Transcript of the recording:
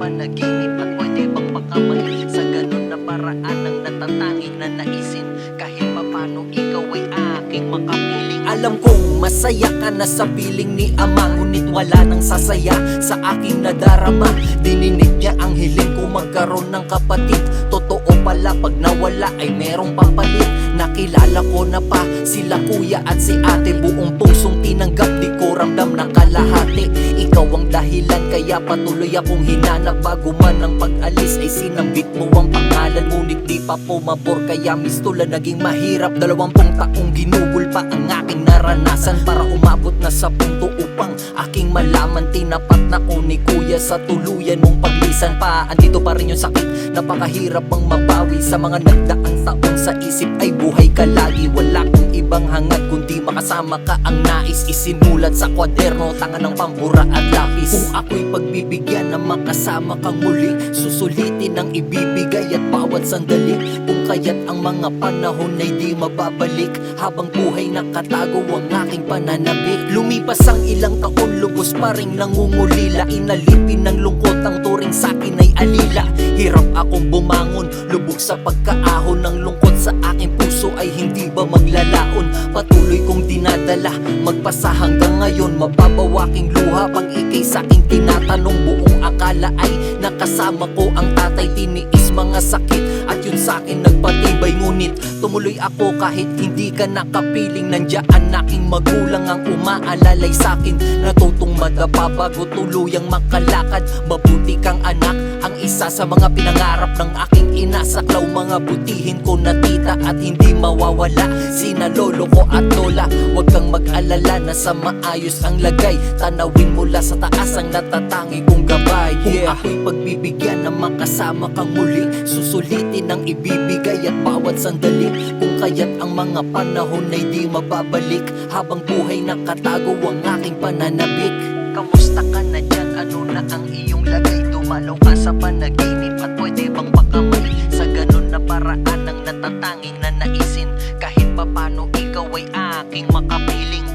panaginip at pwede bang makamay sa ganun na paraan ng natatanging na naisin. Kahit papano ikaw ay aking makapiling. Alam kong masaya ka na sa piling ni Ama, ngunit wala nang sasaya sa aking nadarama. Dininig niya ang hiling ko magkaroon ng kapatid. Totoo pala pag nawala ay merong pampalit. Nakilala ko na pa sila kuya at si ate. Buong pusong tinanggap, di ko ramdam ng kalahati. Ikaw ang dahilan kaya patuloy akong hinanap. Bago man ang pag-alis ay sinambit mo ang pangalan. Ngunit di pa pumabor kaya mistula naging mahirap. 20 taong ginugol pa ang aking naranasan para umabot na sa punto upang aking malaman. Tinapat na ko ni kuya sa tuluyan mong paglisan pa. Andito pa rin yung sakit, napakahirap ang mabawi. Sa mga nagdaang taon sa isip ay buhay ka lagi. Wala kong ibang hangad kundi makasama ka ang nais. Isinulat sa kwaderno, tanga ng pambura at lapis. Kung ako'y pagbibigyan na makasama kang muli, susulitin ang ibibigay at bawat sandali. Kung kaya't ang mga panahon ay di mababalik, habang buhay nakatago ang aking pananabik. Lumipas ang ilang taon, lubos pa rin nangungulila. Inalipin ng lungkot ang turing sa'kin ay alila. Hirap akong bumangon, lubog sa pagkaahon ng lungkot sa aking puso ay hindi ba maglalaon. Patuloy kong dinadala, magpasa hanggang ngayon. Mababaw aking luha pag ikay sa'king tinatanong. Buong akala ay nakasama ko ang tatay. Tiniis mga sakit at yun sa'kin nagpatibay. Ngunit tumuloy ako kahit hindi ka nakapiling. Nandiyan aking magulang ang umaalalay sa'kin. Natutong madapa bago tuluyang makalakad. Mabuti kang anak, ang isa sa mga pinangarap ng aking ina. Saklaw mga butihin ko na tita at hindi mawawala sina lolo ko at lola. Huwag kang mag-alala na sa maayos ang lagay. Tanawin mula sa taas ang natatangi kong gabay. Kung ako'y pagbibigyan na makasama kang muli, susulitin ang ibibigay at bawat sandali. Kung kaya't ang mga panahon ay di mababalik, habang buhay nakatago ang aking pananabik. Kamusta ka na dyan? Ano na ang iyong lagay? Dumalaw ka sa panaginip at pwede bang makamay sa ganun na paraan ng natatanging na naisin. Kahit papano ikaw ay aking makapiling.